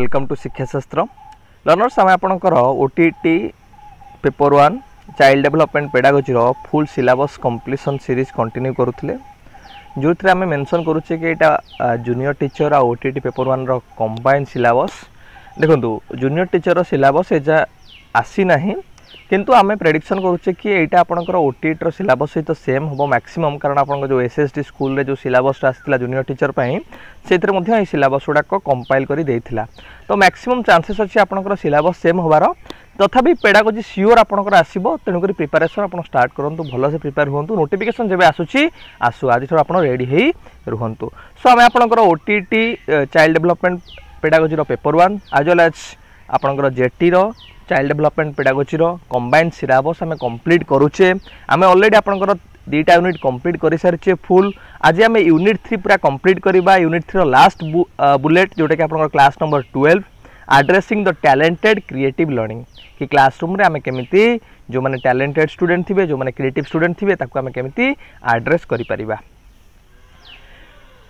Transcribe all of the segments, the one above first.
Welcome to शिक्षाशास्त्र learners आम आपंकर OTET paper 1 child development pedagogy full syllabus completion series continue करुले जो थे आम मेंशन करुचे कि यहाँ जूनियर टीचर आ ओटीटी पेपर 1 कंबाइन सिलेबस देखो जूनियर टीचर सिलेबस एजा आसी ना किंतु आम प्रेडिक्शन करुचे कि यहाँ आपंकर ओटीटी सिलेबस सहित सेम हम मैक्सिमम कारण आप जो एसएसटी स्कूल रे जो सिलेबस आसाला जूनियर टीचर से सिलेबस गुड़ाक कंपाइल कर देता तो मैक्सिमम चांसेस अच्छी आपंकर सिलेबस सेम होबार तथापि पेडागोजी सियोर आपंकर आसो तेणुक प्रिपेरेसन आप स्टार्ट करूँ भल से प्रिपेयर हूँ नोटिफिकेशन जब आसूँ आसू आज आप रेडी हो रुहतु सो आम आपंकर OTT child development pedagogy paper 1 आज वेल एज आपंकर jetty child development pedagogy combined syllabus आम कंप्लीट करुचे आम ऑलरेडी आपंकर 2टा यूनिट कंप्लीट कर सारी फुल आज आम यूनिट 3 पूरा कंप्लीट करवा यूनिट 3 लास्ट बुलेट जोटा कि आपंकर class number 12 addressing the talented creative learning कि क्लासरूम रे आम केमिति जो माने टैलेंटेड स्टूडेंट थिबे जो माने क्रिएटिव स्टूडेंट थिबे ताको आम केमिति एड्रेस करि परिबा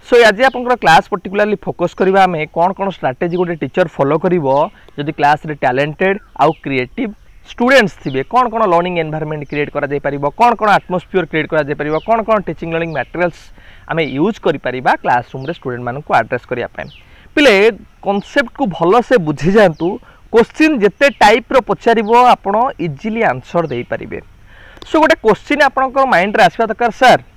सो आज आपंकर क्लास पर्टिकुलरली फोकस करवा आम कौन कौन स्ट्रैटेजी गोटे टीचर फॉलो करिवो जदि क्लास रे टैलेंटेड आउ क्रिएटिव स्टूडेंट्स थिबे कौन कौन लर्निंग एनवायरनमेंट क्रिएट करा जाय परिबो कौन कौन एटमॉस्फियर क्रिएट करा जाय परिबो कौन कौन टीचिंग लर्निंग मटेरियल्स आम यूज करि परिबा क्लासरूम रे स्टूडेंट मानन को एड्रेस करिया पय पिले कांसेप्ट को भल से बुझी जातु क्वेश्चन जेते टाइप रो पचारिबो आपण इजीली आंसर दे परिबे सो गोटे क्वेश्चन आपनकर माइंड रे आसबा दरकार सर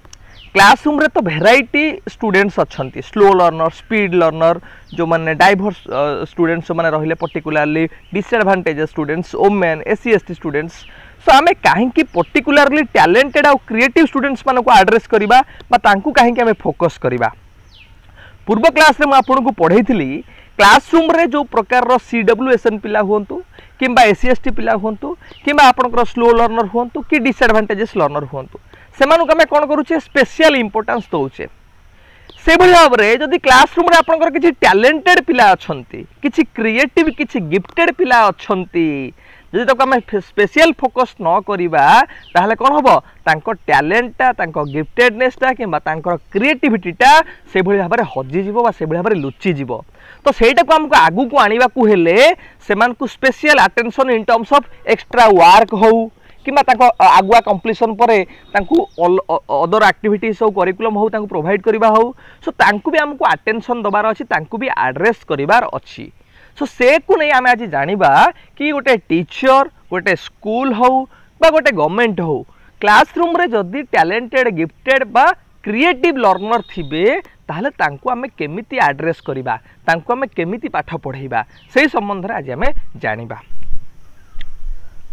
क्लासरूम रे तो भेराइटी स्टूडेंट्स अच्छी स्लो लर्नर स्पीड लर्नर जो माने डाइवर्स स्टूडेंट्स माने रहिले particularly disadvantage students women SC ST students so आमे काहेकि पर्टिकुलरली टैलेंटेड और क्रिएटिव स्टूडेंट्स माने को एड्रेस करिबा बा तांकु काहेकि आमे फोकस करिबा पूर्व क्लास रे म आपनको पढैथिली क्लासरूम रे जो प्रकार रो सीडब्ल्यूएसएन पिला हुंतु किंबा एससी एसटी पिला हुंतु किंबा आपनकर स्लो लर्नर हुंतु कि डिसएडवांटेजेस लर्नर हुंतु सेमानुक आमे कोन करूचे स्पेशल इंपोर्टेंस दउचे से भली भाव रे जदी क्लासरूम रे आपनकर किछि टैलेंटेड पिला अछंती किछि क्रिएटिव किछि गिफ्टेड पिला अछंती जदि तक आमे स्पेशल फोकस न करिबा ताहले कोन हबो तांको टैलेंटटा तांको गिफ्टेडनेसटा किंबा तांको क्रिएटिविटीटा से भली भाव रे हजि जिवो बा से भली भाव रे लुचि जिवो तो सेटा को हमको आगु को आनिबा को हेले सेमान को special attention in terms of extra work हो किंबा ताको आगुआ कंप्लीशन परे तांकु अदर एक्टिविटीज हो करिकुलम हो तांकु प्रोवाइड करबा हो सो तांकु भी हमको अटेंशन दबार अछि तांकु भी एड्रेस करिवार अछि सो से को नै आमे आज जानिबा कि गोटे टीचर गोटे स्कूल हो बा गोटे गवर्नमेंट हो क्लासरूम रे जदी टैलेंटेड गिफ्टेड बा क्रिएटिव लर्नर थिबे ताहले तांकु आमे केमिति एड्रेस करिबा तांकु आमे केमिति पाठ पढाइबा सेही संबंध रे आज आमे जानिबा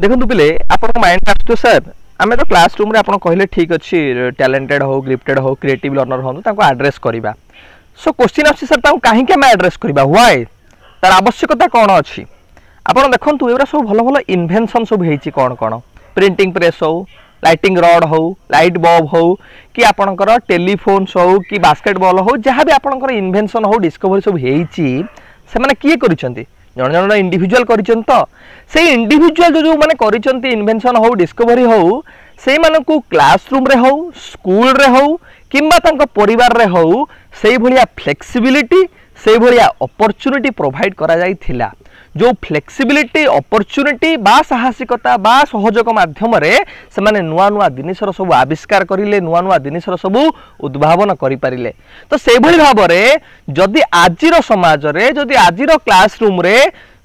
देखो पिले आप माइंड आसो सर आम तो क्लासरूम आप कहले ठीक अच्छे टैलेंटेड हो गिफ्टेड हो क्रिएटिव लर्नर हो एड्रेस करवा सो क्वेश्चन अच्छी सर कहीं आम एड्रेस करवा व्हाई तार आवश्यकता कौन अच्छी आपड़ देखो एरा सब भल भल इन्वेंशन सब होती कौन कौन प्रिंटिंग प्रेस हो लाइटिंग रड हो लाइट बल्ब हो कि आपणकर टेलीफोन्स हो कि बास्केटबॉल हो जहाँ भी आपणकर इन्वेंशन हो डिस्कवरी सब होती से किए करिसेंती जन जन इंडिविजुअल करिसेंत तो से इंडिविजुअल जो माने करिसेंती इन्वेंशन हो डिस्कवरी हो से मानकु क्लासरूम रे हो स्कूल रे हो किंबा तांको परिवार रे हो से भलिया फ्लेक्सिबिलिटी से भलिया अपॉर्चुनिटी प्रोवाइड करा जाई थिला जो फ्लेक्सिबिलिटी अपॉर्चुनिटी बा साहसिकता बा सहयोग माध्यम रे से माने नुआ नुआ जिनिसर सब आविष्कार करिले नुआ नुआ जिनिसर सब उद्भावन करि परिले तो से भली भाव रे जदि आजिरो समाज रे जदि आजिरो क्लासरूम रे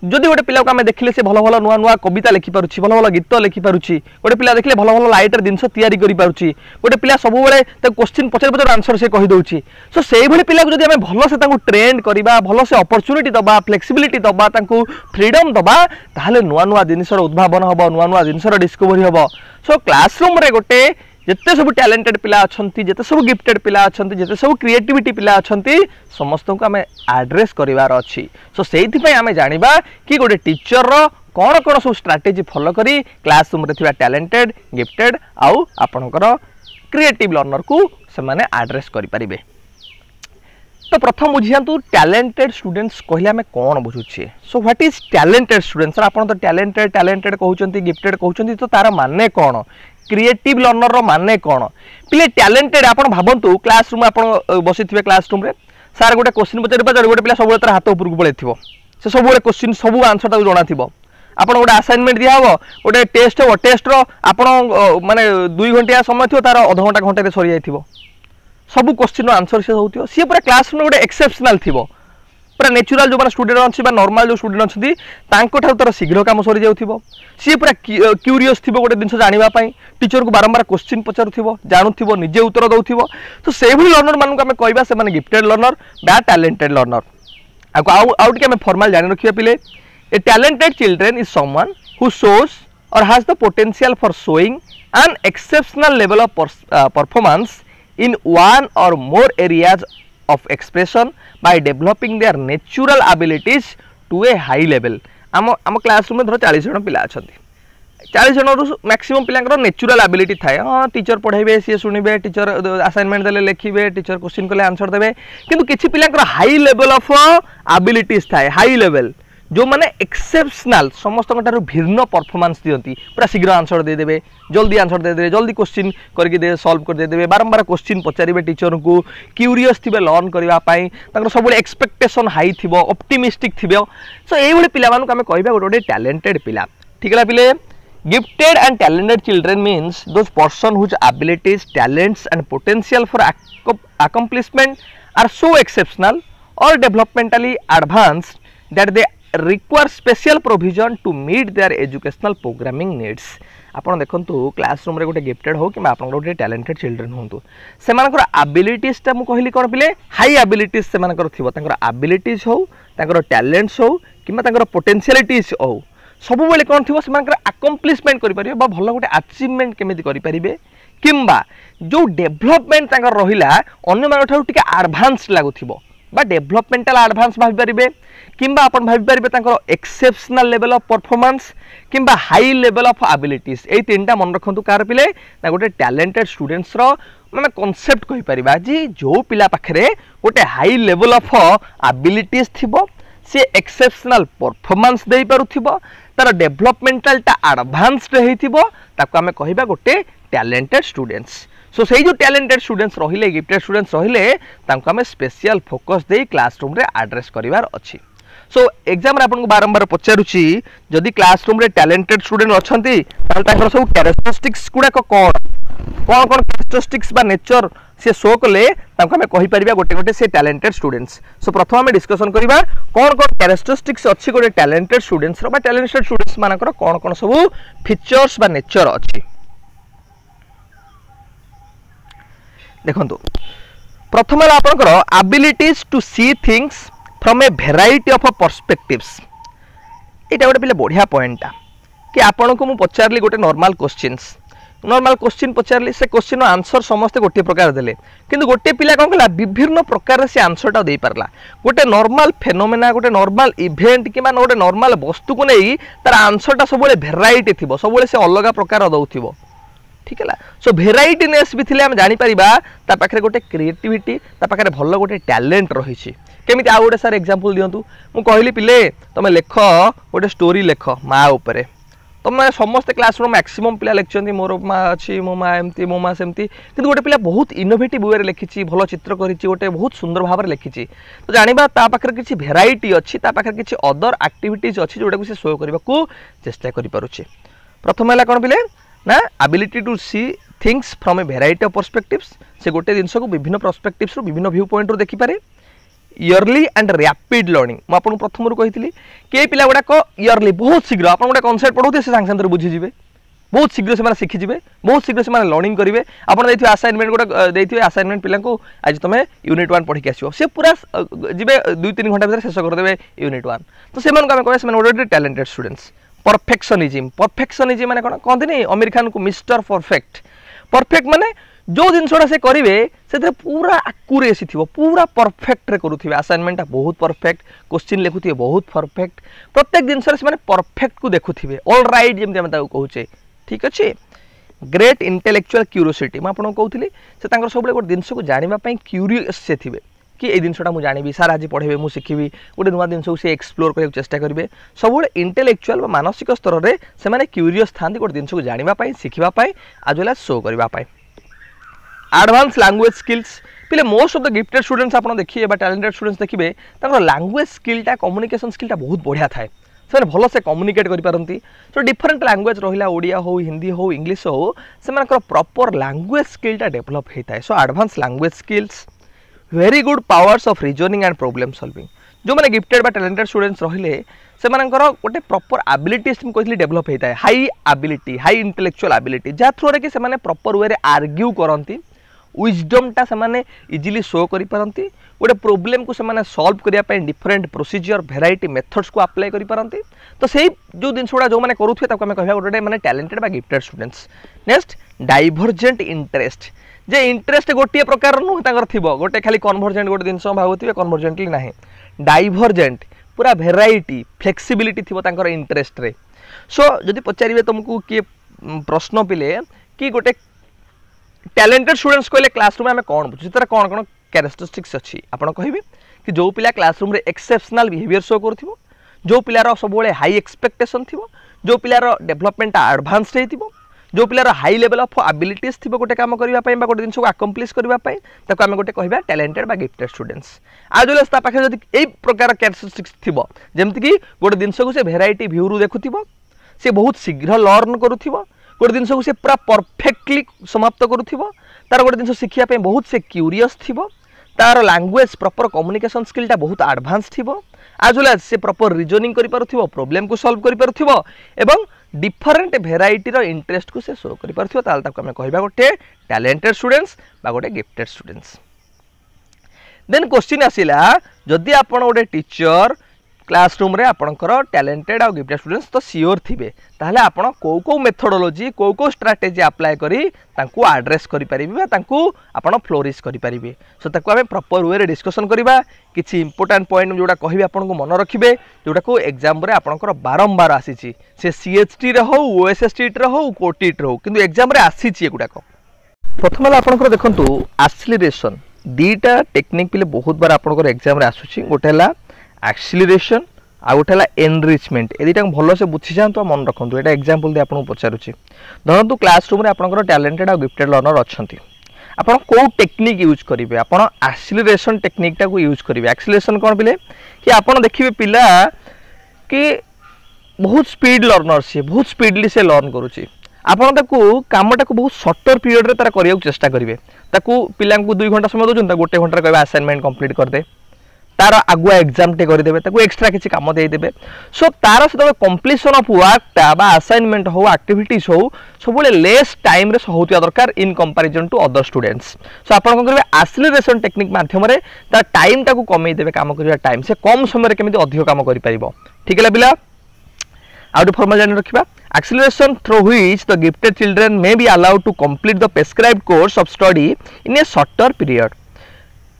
जदि गोटे पिला को आम देखले से भल भल नुआ नुआ कविता लिखि पारुछि भल भल गीत लिखि पारुछि गोटे पिला देखले भल भल लाइटर जिनस तयारी करि पारुछि गोटे पिला सब बेले त क्वेश्चन पचर पचर आंसर से कहि दउछि सो सेही भली पिला को जदि आम भल से तांको ट्रेन करिबा भल से अपॉर्चुनिटी दबा फ्लेक्सिबिलिटी दबा तांको फ्रीडम दबा ताहले नुआ नुआ जिनिसर उद्भावन हबो नुआ नुआ जिनिसर डिस्कवरी हबो सो क्लासरूम रे गोटे जिते सब टैलेंटेड पिला अछंती जिते सब गिफ्टेड पिला अछंती जिते सब क्रिएटिविटी पिला अछंती समस्त को आमे एड्रेस करिवार अछि सो सेहिति पय आमे जानिबा कि गोटे टीचर रो कोन कोन सब स्ट्रैटेजी फॉलो करी क्लासरूम रे थिबा टैलेंटेड गिफ्टेड आउ आपनकर क्रिएटिव लर्नर को से माने एड्रेस करि परिबे तो प्रथम बुझियांतु टैलेंटेड स्टूडेंट्स कहले आमे कोन बुझुछे so what is talented students आपण तो टैलेंटेड टैलेंटेड कहउचंती गिफ्टेड कहउचंती तो तार माने कोन क्रिएटिव लर्नर रो माने कोन पिले टैलेंटेड आपण भाबंतु क्लासरूम आपण बसिथिबे क्लासरूम रे सार गोटे क्वेश्चन पचारि गोटे पिला सब हाथ ऊपर को पळैथिबो से सब क्वेश्चन सब आंसर ताको जणा थिबो आपण गोटे असाइनमेंट दिया हबो गोटे टेस्ट हो टेस्ट रो आपण माने 2 घंटा समय थियो तार आधा घंटा घंटा रे सरी जाय थिबो सब क्वेश्चन आंसर से होतियो सी पूरा क्लासरूम गोटे एक्सेप्शनल थिबो पूरा नेचुरल जो स्टूडेंट अच्छी नॉर्मल जो स्टूडेंट अच्छी तार शीघ्र काम सरी जाऊँ सी पूरा क्यूरीयस थी गोटे जिन जानापी टीचर को बारंबार क्वेश्चन पचारू जानू निजे उत्तर दौथिबो तो से लर्नर मानक आम कहवा से गिफ्टेड लर्नर बा टैलेंटेड लर्नर आउट आम फॉर्मल जानी रखिए पिले a talented children is someone who shows or has the potential for showing an exceptional level of performance in one or more areas of expression by developing their natural abilities to a high level आम classroom में धर 40 जन पिला अछंती 40 जन रु maximum पिलांकर natural ability थाए हाँ teacher पढ़ेबे सी सुनिबे teacher assignment देले लिखिबे टीचर क्वेश्चन कले आंसर देबे किंतु किछि पिलांकर हाई लेवल ऑफ एबिलिटीज थाए हाई लेवल जो माने एक्सेप्शनल समस्त भिन्न परफॉर्मेंस दियंती पूरा शीघ्र आंसर दे देबे जल्दी आंसर दे देबे जल्दी क्वेश्चन करके दे सॉल्व कर दे देबे बारंबार क्वेश्चन पचारिबे टीचर को क्यूरियस थिबे लर्न करबा पई तांकर सब एक्सपेक्टेशन हाई थिबो ऑप्टिमिस्टिक थिबो सो एई भली पिला मानु हम कहबा गोटे टैलेंटेड पिला ठीक है पिले gifted and talented children means those person whose abilities talents and potential for accomplishment are so exceptional or developmentally advanced that they require special provision to meet their educational programming needs आपण देखंतु classroom रे गोटे gifted हो कि आपण गोटे talented children होंतु से मानकर एबिलिटीज ता मु कहली कोन पिले हाई एबिलिटीज से मानकर थिबो तांकर एबिलिटीज हो तांकर टैलेंट्स हो किमा तांकर पोटेंशियलिटीज हो सब बेले कोन थिबो से मानकर अकम्प्लिशमेंट करि परिबे बा भलो गोटे अचीवमेंट केमिति करि परिबे किंबा जो डेवलपमेंट तांकर रहिला अन्य मान ठाउ टिके एडवांस लागुथिबो बा डेवलपमेंटल एडवांस भाबि परिबे किंबा आपण भाबि परिबे तांकर एक्सेप्शनल लेवल ऑफ परफॉर्मेंस किंबा हाई लेवल ऑफ एबिलिटीज ए तीनटा मन रखंतु कार पिले ना गोटे टैलेंटेड स्टूडेंट्स रो माने कांसेप्ट कहि परिबा जी जो पिला पाखरे गोटे हाई लेवल ऑफ एबिलिटीज थिबो से एक्सेप्शनल परफॉर्मेंस देई पारुथिबो तार डेवलपमेंटल ता एडवांस्ड रहिथिबो ताको हमें कहिबा गोटे टैलेंटेड स्टूडेंट्स सो से जो टैलेंटेड स्टूडेंट्स रहिले गिफ्टेड स्टूडेंट्स रहिले तांको हमें स्पेशल फोकस देई क्लासरूम रे एड्रेस करिवार अछि सो एग्जाम रे आपन को बारंबार पचारुची जदि क्लासरूम रे टैलेंटेड स्टूडेंट अछंती ताल ताकर सब कैरेक्टरिस्टिक्स गुडा को कोन कैरेक्टरिस्टिक्स बा नेचर से शो कले तांको हमें कहि परिबा गोटे गोटे से टैलेंटेड स्टूडेंट्स सो प्रथम हमें डिस्कशन करिबा कोन कैरेक्टरिस्टिक्स अछि गोटे टैलेंटेड स्टूडेंट्स रो बा टैलेंटेड स्टूडेंट्स मानकर कोन सब फीचर्स बा नेचर अछि देखंतु प्रथम आपनकर abilities to see things from a variety of perspectives एटा गोटे पिले बढ़िया पॉइंटा कि आपन को मु पचारली गोटे नॉर्मल क्वेश्चन पचारली से क्वेश्चन आंसर समस्त गोटे प्रकार देले किंतु गोटे पिला कोन कला विभिन्न प्रकार से आंसरटा दे पारला गोटे नॉर्मल फेनोमेना गोटे नॉर्मल इवेंट कि मान गोटे नॉर्मल वस्तु को नै तार आंसरटा सब भेराइटी थिबो सब से अलग प्रकार दउथिबो ठीक है सो भेराइटीनेस भी थिले हम जानि परिबा ता पाखरे गोटे क्रिएटिविटी ता पाखरे भलो गोटे टैलेंट रहिछि केमिति आ गोटे सर एग्जांपल दियंतु मु कहली पिले तमे लेख गोटे स्टोरी लेख माँ ऊपर तमे समस्त क्लासरूम मैक्सिमम पिला लेखचंती मोर माँ अछि मो माँ एमती मो माँ सेमती किंतु गोटे पिला बहुत इनोवेटिव वे रे लेखिछि भलो चित्र करिछि गोटे बहुत सुंदर भाव रे लेखिछि तो जानिबा ता पाखरे किछि भेराइटी अछि ता पाखरे किछि अदर एक्टिविटीज अछि जोटा को से शो करबा को चेष्टा करि पारुछि प्रथम हला कोन पिले ना ability to see things from a variety of perspectives से गोटे जिनस को विभिन्न पर्सपेक्टिव्स रो विभिन्न व्यू पॉइंट रो देखि पारे इयरली एंड रैपिड लर्निंग म आपन प्रथम रो कहितली के पिला गुडा को इयरली बहुत शीघ्र आपन गोटे कांसेप्ट पढौते से संग संग बुझी जिवे बहुत शीघ्र से माने सीखि जिवे बहुत शीघ्र से माने लर्निंग करिवे आपन दैथियो असाइनमेंट गोटे दैथियो असाइनमेंट पिला को आज तमे यूनिट 1 पढि के आसीओ से पूरा जिवे 2-3 घंटा भीतर शेष कर देबे यूनिट 1 तो से मन को हम कहबे से गोटे टैलेंटेड स्टूडेंट्स परफेक्शनिज्म माने कोन कहते नहीं अमीर खान को मिस्टर परफेक्ट माने जो जिनसोडा से करिवे से पूरा एक्यूरेसी थिबो पूरा परफेक्ट रे करूथिबे असाइनमेंट बहुत परफेक्ट क्वेश्चन लिखुथिबे बहुत परफेक्ट प्रत्येक जिनस रे माने परफेक्ट को देखुथिबे ऑल राइट जेमते हम ताको कहूचे ठीक अछि ग्रेट इंटेलेक्चुअल क्यूरियोसिटी म आपन कहउथिली से तांकर सबले गोटे जिनस को जानिबा पई क्यूरियस से थिबे कि ए जिनसटा मु जानिबी सार आज पढेबे मु सिखिबी गोटे नुवा जिनस को से एक्सप्लोर करय चेष्टा करिवे सबले इंटेलेक्चुअल व मानसिक स्तर रे से माने क्यूरियस थांती गोटे जिनस को जानिबा पई सिखिबा पई आज वेला शो करबा पई एडवांस लैंग्वेज स्किल्स पिले most of the gifted students आप देखिए टैलेंटेड स्टूडेंट्स देखिए लैंग्वेज स्किलटा कम्युनिकेशन स्किलटा बहुत बढ़िया थाए से भल से कम्युनिकेट करें सो डिफरेंट लैंग्वेज रहा ओडिया हो हिंदी हो इंग्लिश हो से प्रॉपर लैंग्वेज स्किलटा डेवलप होता है so advance language skills very good powers of reasoning and problem solving जो मैंने गिफ्टेड बा टैलेंटेड स्टूडेंट्स रहिले से गोटे प्रॉपर एबिलिटी कहते डेवलप होता है high ability high intellectual ability जहाँ थ्रू कि प्रॉपर वे आर्ग्यू करती विजडमटा से इजिली शो करी पारंती गोटे प्रोब्लेम को से सॉल्व करने डिफरेंट प्रोसीजर भेराइटी मेथड्स को अप्लाई करी पारंती तो सही जो जिन गुड़ा जो मैंने करुवे आम कह गोटे मैंने टैलेंटेड बा गिफ्टेड स्टूडेंट्स नेक्स्ट डाइभर्जेंट इंटरेस्ट जे इंटरेस्ट गोटे प्रकार नुह थी गोटे खाली कन्भर्जेंट गोटे जिन भावुवे कन्भर्जेंटली ना डाइभर्जेंट पूरा भेराइटी फ्लेक्सिबिलिटी थी इंटरेस्ट रे सो जदि पचारे तुमको किए प्रश्न पिले कि गोटे टैलेंटेड स्टूडेंट्स कहले क्लासरूम में कौन बुझे तार कौन कौन कैरेक्टरिस्टिक्स अच्छी आपड़ कहे कि जो पिला क्लासरूम रे एक्सेप्शनल बिहेवियर शो कर जो पिलार सब हाई एक्सपेक्टेशन थी जो पिलार डेवलपमेंट एडवांस हो जो पिलार हाई लेवल ऑफ एबिलिटीज थी गोटे काम करने गोटे जिन को आकम्प्लिश करने आम गोटे कह टैलेंटेड बा गिफ्टेड स्टूडेंट्स आज जो पाखे जब यही प्रकार कैरेक्टरिस्टिक्स थी जमती कि गोटे जिन को से भेराइटी व्यू रू देखुव सी बहुत शीघ्र लर्न करुव गोटे जिन को से पूरा परफेक्टली समाप्त करुव तार गोटे जिन शिखापी बहुत से क्यूरीयस थी तार लैंग्वेज प्रॉपर कम्युनिकेशन स्किलटा बहुत एडवांस थी आज वेल से प्रॉपर रीजनिंग प्रोब्लेम को सॉल्व कर डिफरेंट भेराइटी इंटरेस्ट को से शो कर गोटे टैलेंटेड स्टूडेंट्स बा गोटे गिफ्टेड स्टूडेंट्स देन क्वेश्चन आसिला जदि आपण गोटे टीचर क्लासरूम रे आपणकर टैलेंटेड आ गिफ्टेड स्टूडेंट्स तो सियोर थिबे ताहले आपण को मेथोडोलॉजी को स्ट्रैटेजी अप्लाई करी तांकू एड्रेस करि परिबे तांकू आपण फ्लोरिश करि परिबे सो ताकू आमे प्रॉपर वे रे डिस्कशन करिबा किछि इंपोर्टेंट पॉइंट जोडा कहिबे आपण को मन रखिबे जोडा को एग्जाम रे आपणकर बारंबार आसीछि से सीएचटी रे हो ओएसएसटी रे हो कोटीट रे हो किंतु एग्जाम रे आसीछि एगुडा को प्रथम आपणकर देखंतु एक्सीलरेशन दीटा टेक्निक पिले बहुत बार आपणकर एग्जाम रे आसुछि गोटे हला एक्सीलरेशन आ गोटे एनरिचमेंट ए दुटा भल से बुझी जातु मन रखु ये एग्जांपल दे आपको पचारुची धरतु क्लासरूम रे आपनकर टैलेंटेड आ गिफ्टेड लर्नर अच्छी आपन को टेक्निक यूज करेंगे आपन एक्सीलरेशन टेक्निक टा को यूज करेंगे एक्सीलरेशन कौन पिले कि आपन देखिए पिला कि बहुत स्पीड लर्नर सी बहुत स्पीडली से लर्न करुच्ची आपन ताकू कामटा को बहुत सर्टर पीरियड रे तार करिया चेष्टा करेंगे ताकू पिला को 2 घंटा समय दउछन गोटे घंटा कहबे असाइनमेंट कंप्लीट कर दे तार आगुआ एग्जाम टे करदेवे ताकू एक्स्ट्रा किसी काम देदेवे सो तार से कंप्लीशन ऑफ वर्कटा बा असाइनमेंट हो एक्टिविटीज हो सब लेस टाइम रे होतिया दरकार in comparison to other students so आपण कोन करबे एक्सीलरेशन टेक्निक माध्यम रे तार टाइम टाकू कमे देबे काम करिया टाइम से कम समय रे केमिति अधिक काम करि परिबो ठीक है पिला आउट फॉर्मल जानि रखिबा acceleration through which the gifted children may be allowed to complete the prescribed course of study in a shorter period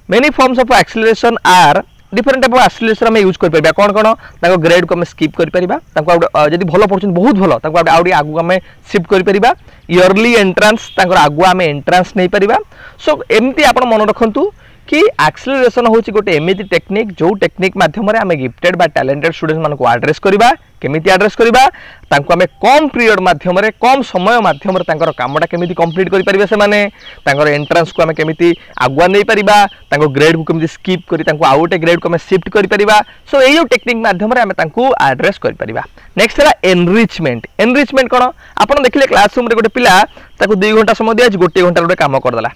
many forms of acceleration are different type of acceleration हम यूज कर परबा कौन कौन ताको grade को हम skip कर परबा ताको जदी भलो पढछन बहुत भलो ताको आउडी आगु हम शिफ्ट कर परबा इयरली एंट्रेंस ताको आगु हम एंट्रेंस नै परबा सो एमती आपण मन रखंतु कि एक्सीलरेशन होची गोटे एमिति टेक्निक जो टेक्निक माध्यम रे हम गिफ्टेड बा टैलेंटेड स्टूडेंट मान को एड्रेस करबा केमिति एड्रेस करबा तांको हमें कम पीरियड माध्यम रे कम समय माध्यम रे तांकर कामटा केमिति कंप्लीट करि परिबे से माने तांकर एंट्रेंस को हमें केमिति आगुआ नै परिबा तांको ग्रेड को केमिति स्किप करि तांको आउटे ग्रेड को हमें शिफ्ट करि परिबा सो एयो टेक्निक माध्यम रे हमें तांको एड्रेस करि परिबा नेक्स्ट है एनरिचमेंट एनरिचमेंट कोन आपण देखिले क्लासरूम रे गोटे पिला ताको 2 घंटा समय दिया 1 घंटा गोटे काम करदला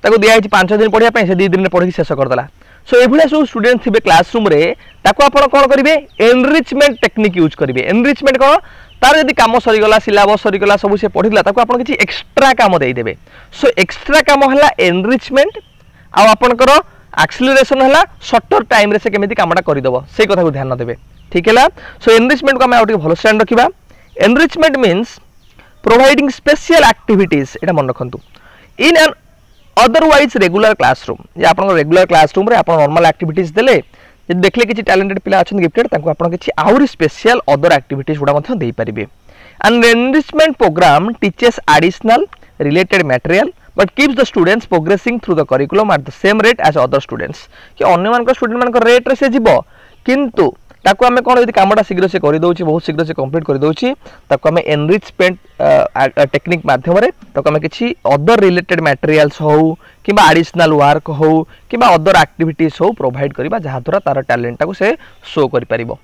ताको दिया 5 दिन पढ़िया से 2 दिन पढ़ी शेष करदेला सो ये सब स्टूडेंट थे क्लासरूम रे ताको आपण कौन करेंगे एनरिचमेंट टेक्निक यूज करेंगे एनरिचमेंट कौन तार जब कम सरीगला सिलेबस सरीगला सब से पढ़ीला ताको आपण किछि एक्स्ट्रा काम देदेवे सो एक्स्ट्रा काम है एनरिचमेंट आपणकर एक्सीलरेशन है शॉर्टर टाइम रे से केमिति कामटा करदेव से कथा को ध्यान देवे ठीक है सो एनरिचमेंट को आम आउट भल स्टैंड रखा enrichment means providing special activities एटा मन रखंतु in an otherwise regular classroom जे आपन रेगुलर क्लासरूम रे आपन नॉर्मल एक्टिविटीज देले जे देखले किछि टैलेंटेड पिला अछन गिफ्टेड तांको आपन किछि आउरी स्पेशल अदर एक्टिविटीज गुडा मथन देई परिबे and enrichment program teaches additional related material but keeps the students progressing through the curriculum at the same rate as other students कि अन्य मान स्टूडेंट मान रेट रे से जीवो किंतु ताको आमे कोन यदि कामटा शीघ्र से करि दउची बहुत शीघ्र से कंप्लीट करि दउची ताको आमे एनरिचमेंट टेक्निक माध्यम रे ताको आमे किछि अदर रिलेटेड मटेरियल्स हो किबा एडिशनल वर्क हो किबा अदर एक्टिविटीज हो प्रोवाइड करबा जहा द्वारा तार टैलेंट टाको से शो करि परिबो।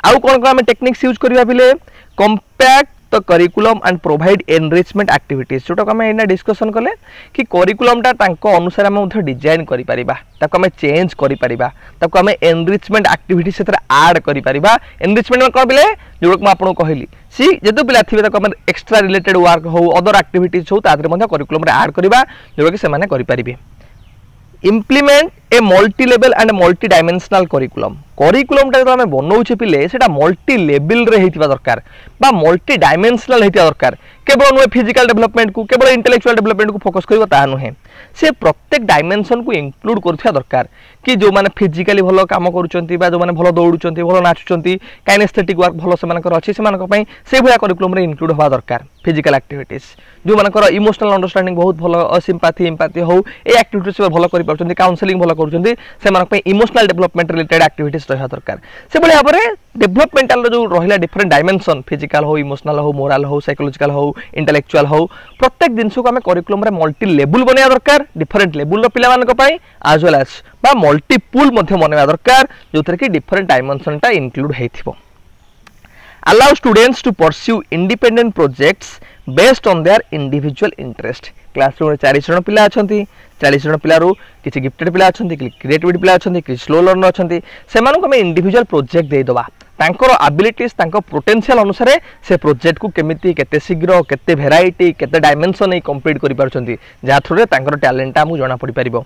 आउ कोन कोन आमे टेक्निक्स यूज करबा बिले कंपैक्ट तो curriculum and provide enrichment activities जोटा आम एना डिस्कसन कले कि करिकुलमटा तांको अनुसार आम डिजाइन करि परिबा ताको आम चेंज करि परिबा ताको आम एनरिचमेंट एक्टिविटीज सेतर ऐड करि परिबा। एनरिचमेंट में कोन बिले जोटा को आपन कहली सी जेतु पिला थिबे ताको आम एक्स्ट्रा रिलेटेड वर्क हो अदर एक्टिविटीज हो तादरे मध्ये करिकुलम रे ऐड करबा जोटा कि से माने करि परिबे। Implement a multi level and multi dimensional curriculum curriculum टा आम बनौछे पिले सेटा मल्टी लेवल रे हेतिबा दरकार बा मल्टी डायमेंशनल हेतिबा दरकार केवल नुहे फिजिकल डेवलपमेंट को केवल इंटेलेक्चुअल डेवलपमेंट को फोकस करिवो ता नुहे से प्रत्येक डायमेंशन को इंक्लूड करथिया दरकार कि जो माने फिजिकली भलो काम करूचंती बा जो माने भलो दौडुचंती भलो नाचुचंती काइनेस्थेटिक वर्क भलो से मानकर अछि से मानक पई से भया करिकुलम रे इंक्लूड होवा दरकार। फिजिकल एक्टिविटीज जो मानकर इमोशनल अंडरस्टैंडिंग बहुत भलो सिंपैथी एम्पैथी हो ए एक्टिविटीज से भलो करि पाउचंती काउंसलिंग भलो करूचंती से मानक पई इमोशनल डेवलपमेंट रिलेटेड एक्टिविटीज रहया दरकार। से बले भाबरे डेवलपमेंटल जो रहिला डिफरेंट डायमेंशन फिजिकल हो इमोशनल हो मोरल हो साइकोलॉजिकल हो इंटेलेक्चुअल हो प्रत्येक दिन को आम करिकुलम रे मल्टी लेवल बनया दरकार डिफरेंट लेवल रो पिला मानक पई एज वेल एज बा मल्टीपुल मध्ये बनया दरकार जोथरे कि डिफरेंट डायमेंशन टा include हेथिबो। allow students to pursue independent projects based on their individual interest। Classroom रे 40 जन पिला अछंती 40 जन पिला रो किछि गिफ्टेड पिला अछंती क्रिएटिविटी पिला अछंती कि स्लो लर्नर अछंती सेमान को हम इंडिविजुअल प्रोजेक्ट दे दबा तांकर एबिलिटीज तांकर पोटेंशियल अनुसार से प्रोजेक्ट को केमिति केते शीघ्र केते वेराइटी केते डायमेंशन ए कंप्लीट करि पारछंती जा थ्रू रे तांकर टैलेंट हमु जणा पड़ी परिबो।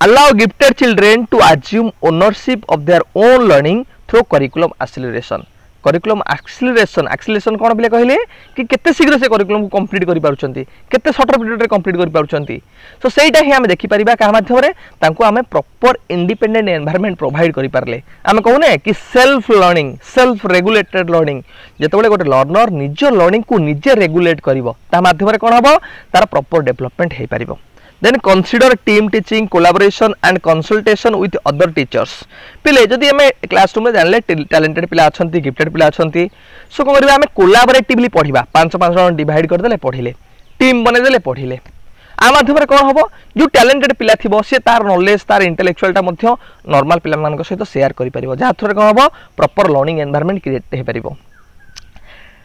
allow gifted children to assume ownership of their own learning through curriculum acceleration। Curriculum acceleration कोन बिले कहले कि केते शीघ्र से करिकुलम को कंप्लीट करि पारुचंती केते शॉर्ट पीरियड रे कंप्लीट करि पारुचंती सो सेटा ही हम देखि परिबा का माध्यम रे तांको हमें प्रॉपर इंडिपेंडेंट एनवायरनमेंट प्रोवाइड करि पारले हम कहूने कि self learning self regulated learning जेतेबेले गोटे लर्नर निज लर्निंग को निजे रेगुलेट करिवो ता माध्यम रे कोन हबो तार proper development hey परिबो। Then consider team teaching, collaboration and consultation with other teachers। पिले जदि हमें क्लासरूम में जानले टैलेंटेड पिला अछंती गिफ्टेड पिला अछंती सो को करबा हमें कोलैबोरेटिवली पढिबा 5-5 जन डिवाइड कर देले पढिले टीम बने देले पढिले आ माध्यम रे कोन हबो जो टैलेंटेड पिला थिबो से तार नॉलेज तार इंटेलेक्चुअल टा मध्य नॉर्मल पिला मानक सहित शेयर करि परिबो जा थरे कोन हबो प्रॉपर लर्निंग एनवायरनमेंट क्रिएट हे परिबो।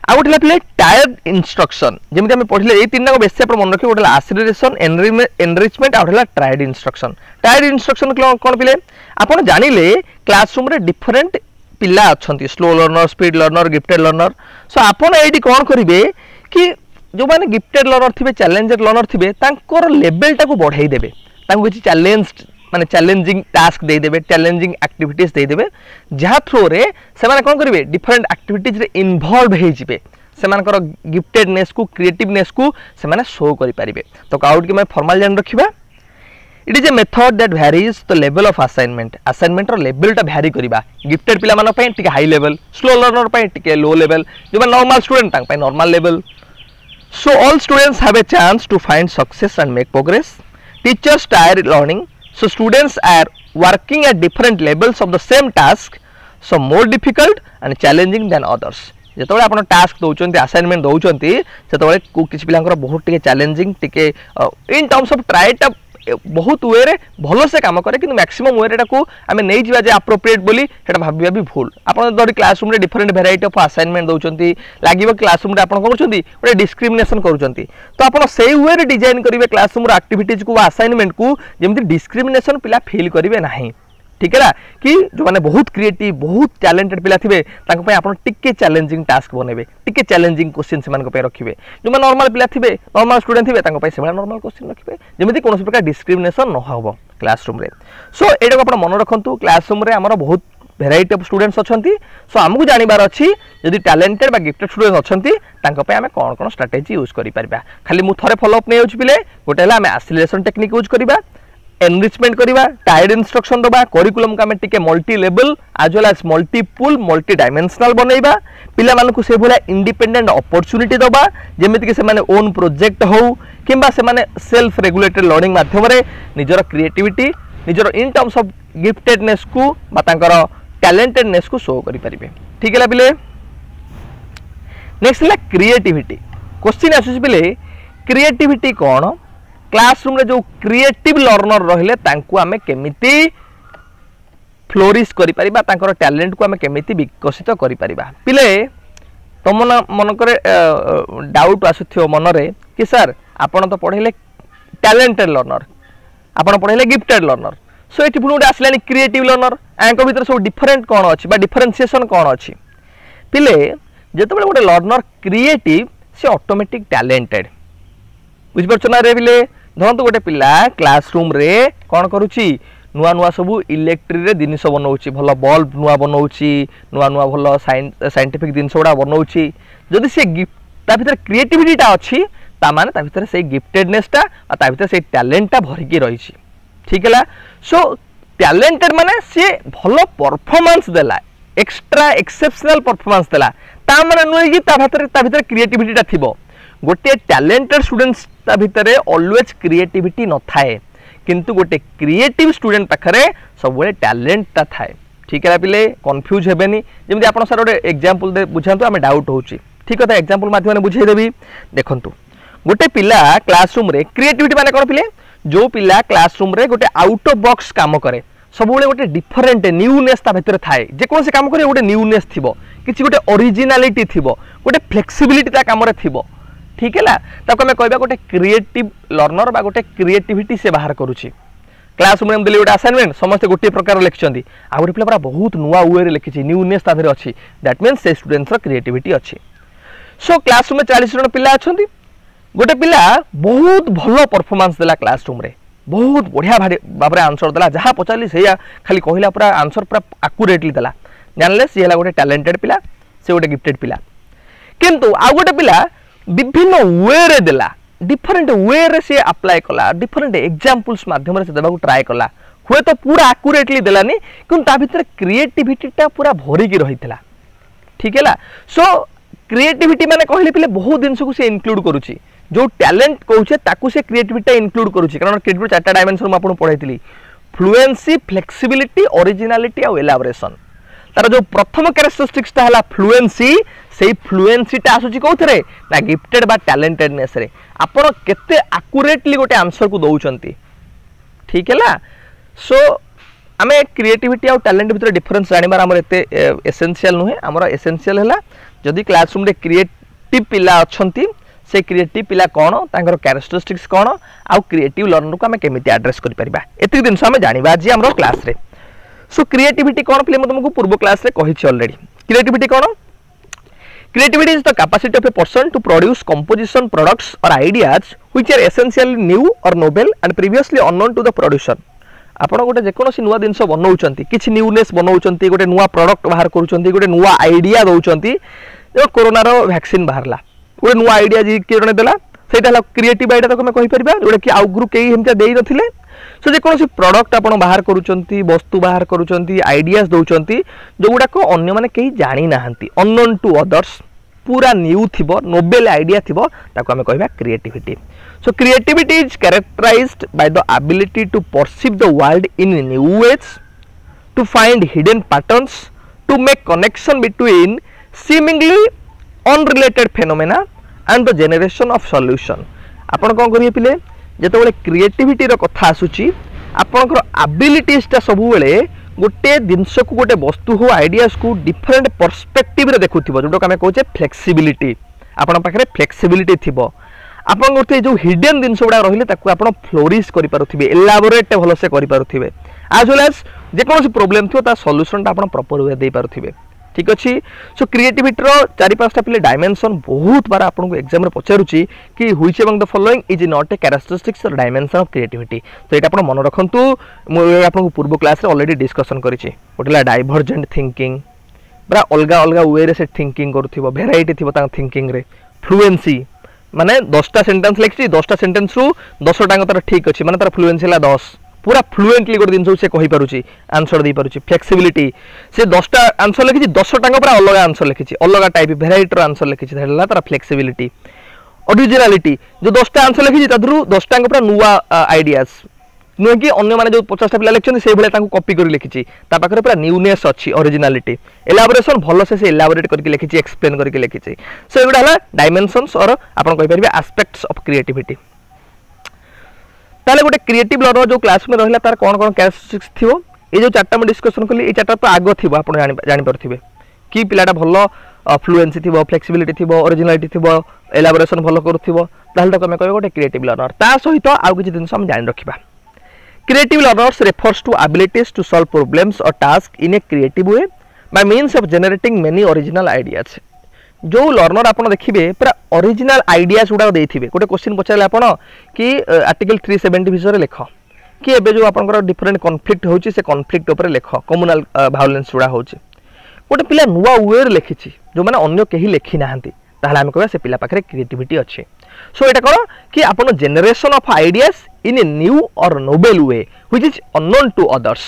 आ गोटे पिले टायर्ड इंस्ट्रक्शन जेमिति हम पढिले ए तीन को बेसी अपन मन रखि गोटे एक्सेलरेशन एनरिचमेंट आ गोटे टायर्ड इंस्ट्रक्शन कोन पिले आपण जानिले क्लासरूम रे डिफरेंट पिला अछंती slow learner speed learner gifted learner so आपण एडी कोन करिवे कि जो माने गिफ्टेड लर्नर थिबे चैलेंजर लर्नर थिबे तांकर लेवल टाको बढ़ाई देबे तांको किछि चैलेंज माने चैलेंजिंग टास्क दे देबे चैलेंजिंग एक्टिविटीज दे देबे जहा थ्रू रे से माने कोन करिवे डिफरेंट एक्टिविटीज रे इन्वॉल्व हे जिवे से मानकर गिफ्टेडनेस को क्रिएटिवनेस को से माने शो करि परिबे। तो आउट के मैं फॉर्मल जान रखिबा it is a method that varies the level of assignment रो लेवल टा वेरी करबा गिफ्टेड पिला माने पय टिके हाई लेवल स्लो लर्नर पय टिके लो लेवल जो नॉर्मल स्टूडेंट तांग पय normal level so all students have a chance to find success and make progress. Teachers tire learning so students are working at different levels of the same task so more difficult and challenging than others। जेतबे आपण task दोउचंती assignment दोउचंती सेतबे किछ पिलांकर बहुत टिके challenging टिके in terms of try टा बहुत वे रे भलो से काम करे किंतु मैक्सिमम वे रेटा को आमे नै जिवा जे एप्रोप्रिएट बोली सेटा भाबिबा भी भूल। आपण दरी क्लासरूम रे डिफरेंट वेराइटी ऑफ असाइनमेंट दोउचंती लागिबो क्लासरूम रे आपण करूचंती ओरे डिस्क्रिमिनेशन करूचंती तो आपण सेही वे रे डिजाइन करिवे क्लासरूम रो एक्टिविटीज को असाइनमेंट को जेमति डिस्क्रिमिनेशन पिला फील करिवे नाही ठीक है ना कि जो माने बहुत क्रिएटिव बहुत टैलेंटेड पिला थिबे तांको पे आपण टिके चैलेंजिंग टास्क बनेबे टिके चैलेंजिंग क्वेश्चन से मानको पे रखिबे जो माने नॉर्मल पिला थिबे नॉर्मल स्टूडेंट थिबे तांको पे सेबा नॉर्मल क्वेश्चन रखिबे जेमिति कोनोसी प्रकार डिस्क्रिमिनेशन न होबो क्लासरूम रे। सो एटा को आपण मन रखंतु क्लासरूम रे हमर बहुत वेराइटी ऑफ स्टूडेंट्स अछंती सो हमकु जानिबार अछि यदि टैलेंटेड बा गिफ्टेड स्टूडेंट अछंती तांको पे हमें कोन कोन स्ट्रेटजी यूज करि परबा खाली मु थरे फॉलो अप नै होछ पिले गोटे हला हमें एक्सेलरेशन टेक्निक यूज करबा एनरिचमेंट करिबा टायर्ड इंस्ट्रक्शन दबा करिकुलम का में टिके multi level as well as multiple multi dimensional बनैबा पिला मानकु से भला इंडिपेंडेंट अपॉर्चुनिटी दबा जेमिति कि से माने ओन प्रोजेक्ट हो किंबा से माने सेल्फ रेगुलेटेड लर्निंग माध्यम रे निजर क्रिएटिविटी निजर इन टर्म्स ऑफ गिफ्टेडनेस को बा तांकर टैलेंटेडनेस को शो करि परिबे ठीक है पिले नेक्स्ट है क्रिएटिविटी क्वेश्चन आसुछि पिले क्रिएटिविटी कौन क्लासरूम रे जो क्रिएटिव लर्नर रहिले तांको आमे केमिति फ्लोरिश करि परिबा तांकर टैलेंट को आमे केमिति विकसित करि परिबा पिले तुम मन करे डाउट आसुथियो मन रे कि सर आपण तो पढ़ेले टैलेंटेड लर्नर आपण पढ़ेले गिफ्टेड लर्नर सो एठी पुणी आसलानी क्रिएटिव लर्नर एंक भीतर सब डिफरेंट कौन अच्छी डिफरेंशिएशन कौन अच्छी पिले जिते गोटे लर्नर क्रिएटिव से ऑटोमेटिक टैलेंटेड बुझिपारछ ना रे पिले धरतु गोटे पिला क्लासरूम रे कौन करुची नुआ नुआ सब इलेक्ट्रिक रे जिनिस बनाउची भल बल्ब नुआ बनाउची नुआ नुआ भल साइंटिफिक जिनिस गुडा बनाउची जदि से ता भीतर क्रिएटिविटीटा अच्छी ता माने ता भीतर से गिफ्टेडनेसटा आ ता भीतर से टैलेंटटा भरिकी रहिची ठीक है सो टैलेंटेड माने से भल परफॉर्मेंस देला एक्स्ट्रा एक्सेप्शनल परफॉर्मेंस देला ता माने नुई कि ता भीतर क्रिएटिविटीटा थिबो गोटे टैलेंटेड स्टूडेंट्स ता भीतर ऑलवेज क्रिएटिविटी न थाए किंतु गोटे क्रिएटिव स्टूडेंट पाखरे सब बेले टैलेंटटा थाए ठीक है पिले कंफ्यूज हेबेनी जेमि आपण सर गोटे एग्जांपल दे बुझांतु आमे डाउट होउची ठीक है एग्जांपल माध्यम बुझाई देबी देखंतु गोटे पिला क्लासरूम रे क्रिएटिविटी माने कोन पिले जो पिला क्लासरूम रे गोटे आउट ऑफ बॉक्स काम करे सब बेले गोटे डिफरेंट न्यूनेस ता भीतर थाए जे कोन से काम करे गोटे न्यूनेस थिबो किछि गोटे ओरिजिनालिटी थिबो गोटे फ्लेक्सिबिलिटी ता काम रे थिबो ठीक है ताको हमें कहबा गोटे क्रिएटिव लर्नर बा गोटे क्रिएटिविटी से बाहर करूची क्लासरूम रे देली गोटे असाइनमेंट समस्त गोटे प्रकार लिखछंती आ गोटे पिला बहुत नुवा वे रे लिखिछि न्यूनेस ता भीतर अछि दैट मींस से स्टूडेंट्स रो क्रिएटिविटी अछि सो क्लासरूम में 40 जन पिला अछंती गोटे पिला बहुत भलो परफॉर्मेंस देला क्लासरूम रे बहुत बढ़िया भाबरे आंसर देला जहाँ पचाली से खाली कहला पूरा आंसर पूरा एक्यूरेटली देला जानले से हला गोटे टैलेंटेड पिला से गोटे गिफ्टेड पिला किंतु आ गोटे पिला विभिन्न वे रे देला डिफरेंट वे रे से अप्लाई कला डिफरेंट एग्जांपल्स माध्यम रे से देबा को ट्राई कला हुए तो पूरा एक्यूरेटली देलानी किंतु ता भीतर क्रिएटिविटीटा पूरा भरी की रहितला ठीक है सो क्रिएटिविटी माने कहले पिले बहुत दिन को से इंक्लूड करूची जो टैलेंट कहूचे ताकू से क्रिएटिविटी इंक्लूड करूची कारण क्रिएटिविटी चारटा डायमेंशन में आपन पढाइतली फ्लुएंसी फ्लेक्सिबिलिटी ओरिजिनालिटी और एलाबोरेशन तार जो प्रथम कैरेक्टरिस्टिक्स ता हला फ्लुएंसी सेही फ्लुएंसीटा आसुची कोथरे ना गिफ्टेड बा टैलेंटेडनेस रे आपण केते एक्यूरेटली गोटे आंसर को दउचंती ठीक है सो आमे क्रिएटिविटी और टैलेंट भीतर डिफरेंस जानिबार हमर एते एसेंशियल नुहे हमर एसेंशियल हला जदि क्लासरूम रे क्रिएटिव पिला अछंती से क्रिएटिव पिला कौन तांकर कैरेक्टरिस्टिक्स कौन आउ क्रिएटिव लर्नर को आमे केमिति एड्रेस करि परिबा एति दिन से आमे जानिबा आज हमर क्लास रे सो क्रिएटिविटी कौन पिले म तुमको पूर्व क्लास रे कहिछि ऑलरेडी क्रिएटिविटी कौन creativity is the capacity of a person to produce composition products or ideas which are essentially new or novel and previously unknown to the producer आपण गोटे जेकोसी नुआ जिनस बनाउचंती किछि न्यूनेस बनाउचंती गोटे नुआ प्रोडक्ट बाहर करूचंती गोटे नुआ आइडिया दउचंती जो कोरोना रो वैक्सीन बाहरला गोटे नुआ आइडिया जी के जने देला सेटा हला क्रिएटिव आइडिया तो हमें कहि परबा जोडे कि आउग्रु केही हमता देई नथिले सो जेकोसी प्रोडक्ट आपण बाहर करूचंती वस्तु बाहर करूचंती आइडियाज दउचंती जो गुडा को अन्य माने केही जानि नाहंती अननोन टू अदर्स पूरा न्यू थिबो नोबेल आइडिया थिबो ताको हमें कहबा creativity so creativity is characterised by the ability to perceive the world in new ways to find hidden patterns to make connection between seemingly unrelated phenomena and the generation of solution आपण कोन करिए पिले जते बेले creativity रो कथा आसुची आपनकर abilities ता सब बेले गोटे दिनस को गोटे वस्तु हो आइडियाज को डिफरेंट पर्सपेक्टिव रे देखुथिबो जोडो हमें कहूचे फ्लेक्सिबिलिटी आपण पाखरे फ्लेक्सिबिलिटी थिबो आपण गोटे जो हिडन दिनस गुडा रहिले ताकू आपण फ्लोरिश करि पारुथिबे एलाबोरेट भलो से करि पारुथिबे एज वेल एज जे कोनोसी प्रॉब्लम थियो ता सॉल्यूशन ता आपण प्रॉपर वे दे पारुथिबे ठीक अच्छी सो क्रिएटिविटी रो 4-5टा पिले डायमेंशन बहुत बार आपन को एग्जाम रे पचारुची कि which among the following is not a characteristics और डायमेंशन ऑफ क्रिएटिविटी तो एटा आपन मन रखंतु आपन को पूर्व क्लास रे ऑलरेडी डिस्कशन करिछि ओटला डाइवर्जेंट थिंकिंग बरा अलगा अलगा वे रे से थिंकिंग करथिबो वेराइटी थिबो ता थिंकिंग रे फ्लुएंसी माने 10टा सेंटेंस लिखछि 10टा सेंटेंस रु 10टा तार ठीक अछि माने तार फ्लुएंसी ला 10 पूरा फ्लुएंटली गोटे दिन से कहि पारुची आंसर दे पारुची फ्लेक्सिबिलिटी से 10टा आंसर लिखिछि 10 टांग पूरा अलग आंसर लिखिछि अलग टाइप वेराइटी रो आंसर लिखिछि हेला तार फ्लेक्सिबिलिटी ओरिजिनलिटी जो 10टा आंसर लिखिछि तदरु 10 टांग पूरा नुवा आइडियाज नुहे कि अन्य मैंने जो 50 पिला लिखिं से भाई कॉपी कर लिखी पाखे पूरा न्यूनेस अच्छी ओरिजिनालिटी एलाबोरेशन भल से एलाबोरेट करके लिखी एक्सप्लेन करके लिखी सो एगुड़ा है डायमेंशंस और आप कहींपर एस्पेक्ट्स ऑफ क्रिएटिविटी ताले गोटे क्रिएटिव लर्नर जो क्लास में रहा तार कौन कौन कैरेक्टरिस्टिक्स थी ये जो चार्टा मैं डिस्कसन कली ये चार्टा तो आग थी आप जानीपारे कि पिलाटा भल फ्लुएंसी थी फ्लेक्सिबिलिटी थी ओरिजिनालिटी थी एलाबोरेशन भल करूँ तो आम कह गोटे क्रिएटिव लर्नर ता सहित आउ किसी जिन जानी रखा creative learners refers to abilities to solve problems or task in a creative way by means of generating many original ideas जो लर्नर आप देखिए पूरा ओरिजिनल आइडियाज गुड़ा देते गोटे क्वेश्चन पचारे आप कि आर्टिकल 370 विषय लिख कि एबे जो आपंकर डिफरेंट कॉन्फ्लिक्ट होची से कॉन्फ्लिक्ट ऊपर लिख कम्युनल वायलेंस गुड़ा होची गोटे पिला नुआ वे लिखी जो मैंने अन्य कहीं लिखी ना ताहले आम कह से पिला पाखे क्रिएटिविटी अच्छे सो ये कौन कि आप generation of ideas in a new or novel way which is unknown to others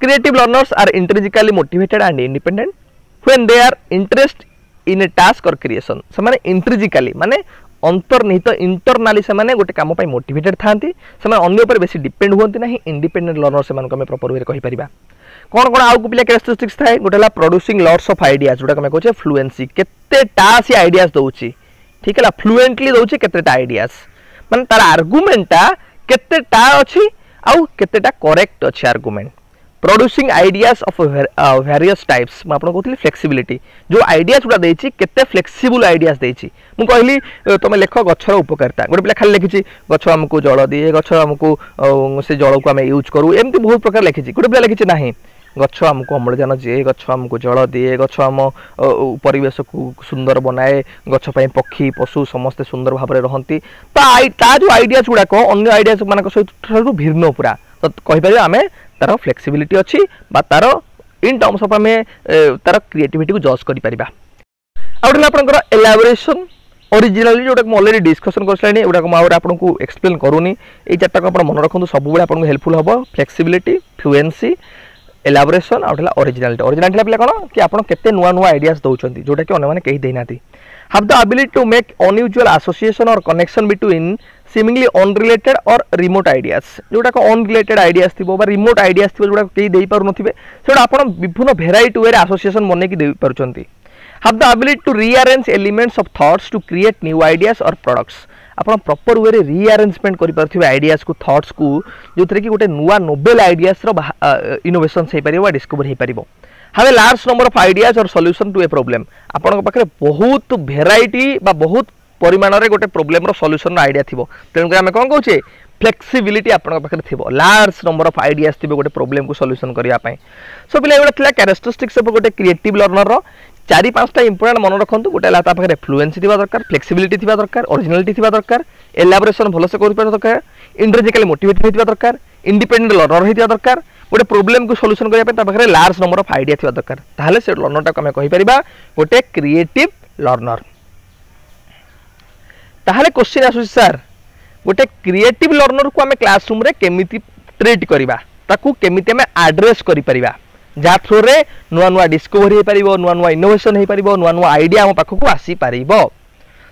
creative learners are intrinsically motivated and independent when they are interest in a task or creation से माने intrinsically माने अंतर्निहित इंटरनाली से माने गोटे काम motivated थांती से माने अन्य पर बेसी डिपेंड हुअंती नहीं इंडिपेंडेंट लर्नर से माने प्रॉपर वे कहि परिबा कौन कौन आउ को पिला कैरेक्टरिस्टिक्स थाए गोटे ला प्रोड्यूसिंग लॉट्स ऑफ आइडियाज जोटा हम कहछे फ्लुएंसी केतेटा सी आइडियाज दउची ठीक है फ्लुएंटली दउची केतेटा आइडियाज माने तार आर्गुमेंटा केतेटा अछि आउ केतेटा करेक्ट अछि argument producing ideas of various types मैं आपको कहती फ्लेक्सिबिलिटी जो आइडियाज गुड़ा देछि केते फ्लेक्सिबल आइडियाज देछि मु कहली तुम लेख गछर उपकारिता गोटे पिला खाली लिखिछि गछ हमको जल दिए गछ हमको से जल को आम यूज करू एमती बहुत प्रकार लिखिछि गोटे पिला लिखिछि नाही गछ हमको अम्लजान दिए गछ हमको जल दिए गछ आम परिवेश को सुंदर बनाए गछ पई पक्षी पशु समस्ते सुंदर भाव में रहंती ता जो आइडियाज गुड़ाक अन्य आइडियाज मान सहित भिन्न पूरा तो कहीपर आम तार फ्लेक्सिबिलिटी अच्छी तार इन टर्म्स ऑफ आम तार क्रिएटिविटी को जज कर पारिबा आउट आपनकर एलाबोरेशन ओरिजिनली जोटा ऑलरेडी डिस्कशन कर सलानी एगुडा को आउर आपनको एक्सप्लेन करूनी ए चारटा को आप मन रखु सब बेले आपको हेल्पफुल हम flexibility fluency elaboration out originality originality पिला कौन कि आप केते नुआ नुआ आइडियाज दौरान जोटा कि अन्य कहीं देना have the ability to make unusual association or connection between seemingly unrelated or remote ideas जोटा को unrelated ideas थिबो बा remote ideas थिबो जोटा केही देई पारु नथिबे सेटा आपण विभिन्न भेराइटी वे association बने की देई पारुचंती have the ability to rearrange elements of thoughts to create new ideas or products आपण प्रॉपर वे रे रीअरेंजमेंट करि पारथिबे आइडियाज को थॉट्स को जोथरे कि गोटे नुआ नोबेल आइडियाज रो इनोवेशन से परिबो डिस्कवर हे परिबो have a large number of ideas or solution to a problem आपण पाखे बहुत भेराइटी बा बहुत परिमाण रे गोटे प्रॉब्लम रो सॉल्यूशन रो आइडिया थिबो तेन हम कोन कहूचे फ्लेक्सिबिलिटी आपण पाखे थिबो लार्ज नंबर ऑफ आइडियाज थिबे गोटे प्रॉब्लम को सॉल्यूशन करिया पय सो पिला एटा थिला कैरेक्टरिस्टिक्स ऑफ गोटे क्रिएटिव लर्नर रो 4-5टा इंपोर्टेंट मन रखंतु गोटे ला ता पाखे फ्लुएंसी थिबा दरकार फ्लेक्सिबिलिटी थिबा दरकार ओरिजिनलिटी थिबा दरकार एलाबोरेशन भलो से करि पार दरकार इंट्रिंसिकली मोटिवेटेड थिबा दरकार इंडिपेंडेंट लर्नर हितिया दरकार गोटे प्रॉब्लम को सॉल्यूशन करिया पे ता पाखे लार्ज नंबर ऑफ आइडिया थिबा दरकार ताहाले से लर्नर ता हम कहि परिबा गोटे क्रिएटिव लर्नर ताहाले क्वेश्चन आसु सर गोटे क्रिएटिव लर्नर को हम क्लासरूम रे केमिति ट्रीट करिबा ताकू केमिति हम एड्रेस करि परिबा जा थ्रू रे नुआ नुआ डिस्कवरी हे परिबो नुआ नुआ इनोवेशन हे परिबो नुआ नुआ आइडिया हम पाखो को आसी परिबो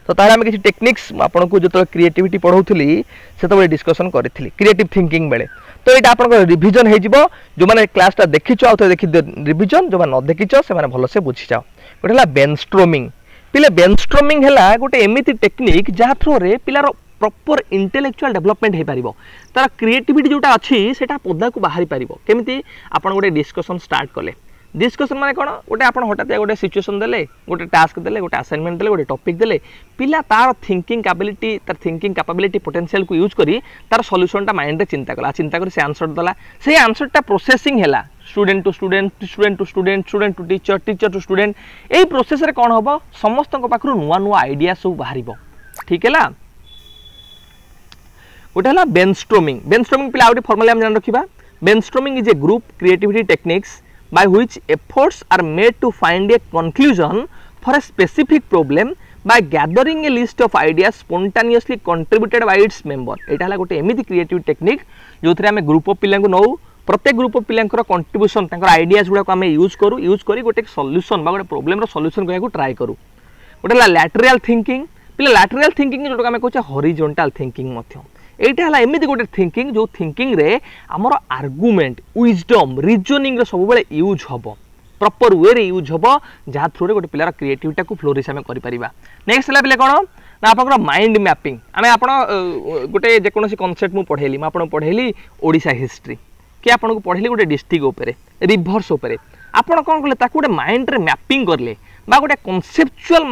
तो तारे हम किछि टेक्निक्स आपन को जतो क्रिएटिविटी पढौथली से तो डिस्कशन करथिली क्रिएटिव थिंकिंग बेले तो एटा आपन को रिवीजन हे जिवो जो माने क्लास ता देखिचो आ तो देखि रिवीजन जो माने न देखिचो से माने भलो से बुझि जाओ गोटेला ब्रेनस्टॉर्मिंग पिले ब्रेनस्टॉर्मिंग हैला गोटे एमिति टेक्निक जा थ्रू रे पिलार प्रॉपर इंटेलेक्चुअल डेवलपमेंट हे पारिबो तार क्रिएटिविटी जोटा अछि सेटा पदा को बाहरी पारिबो केमिति आपन गोटे डिस्कशन स्टार्ट कले डिस्कशन माने कोन गोटे आपन हटात गोटे सिचुएशन देले गोटे टास्क देले गोटे असाइनमेंट देले गोटे टॉपिक देले पिला तार थिंकिंग कैपेबिलिटी पोटेंशियल को यूज करी तार सॉल्यूशन ता माइंड रे चिंता कला चिंता करी से आंसर दला से आंसर ता प्रोसेसिंग हैला student to student student to student student to teacher teacher to student एई प्रोसेस रे कोन होबो समस्त को पाखरु नुवा नुवा आइडिया सब बाहरिबो ठीक हैला गोटे है ब्रेनस्टॉर्मिंग पिला आउटे फॉर्मूला हम जान रखिबा brainstorming is a group creativity techniques by which efforts are made to find a conclusion for a specific problem by gathering a list of ideas spontaneously contributed by its member एटा हला गोटे एमिति creative technique जोथरे हमें group of पिलांको नौ प्रत्येक group of पिलांकर contribution तांकर ideas गुडा को हमें use करी गोटे सॉल्यूशन बा गोटे प्रॉब्लम रो सॉल्यूशन करया को ट्राई करू गोटे ला लैटरल थिंकिंग पिला लैटरल थिंकिंग जोटा हमें कहछे हॉरिजॉन्टल थिंकिंग मध्य एटा हला एमिति गोटे थिंकिंग जो थिंकिंग रे हमर आर्गुमेंट विजडम रीजनिंग रे सब बेले यूज हबो प्रॉपर वे रे यूज हबो जहा थ्रू रे गोटे पिलार क्रिएटिविटी को फ्लोरिश हम करि परिबा। नेक्स्ट हला पिले कोन ना आपन माइंड मैपिंग आमे आपन गोटे जे कोनोसी कांसेप्ट मु पढेली म आपन पढेली ओडिसा हिस्ट्री कि आपन को पढेली गोटे डिस्ट्रिक्ट ऊपर रिवर्स ऊपर आपन कोन करले ताकू गोटे माइंड रे मैपिंग करले बा गोटे कॉन्सेप्चुअल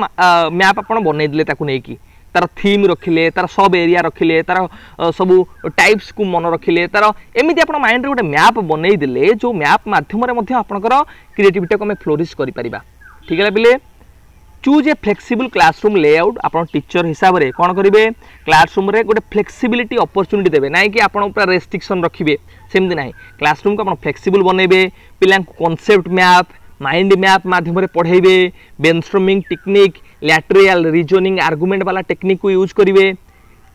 मैप आपन बनै दिले ताकू नै कि तार थीम रखिले तार सब एरिया रखिले तार सब टाइप्स को मन रखिले तार एमिति आपन माइंड रे गोटे मैप बनै दिले जो मैप माध्यम रे मध्ये आपनकर क्रिएटिविटी को हम फ्लोरिश करि परिबा। ठीक है बिले choose a flexible classroom layout आपन टीचर हिसाब रे कोन करिवे क्लासरूम रे गोटे फ्लेक्सिबिलिटी अपॉर्चुनिटी देबे नाइ कि आपन ऊपर रेस्ट्रिक्शन रखिबे सेमति नाइ क्लासरूम को आपन फ्लेक्सिबल बनेबे पिला कांसेप्ट मैप माइंड मैप माध्यम रे पढाइबे brainstorming technique lateral reasoning argument वाला टेक्निक को यूज करिवे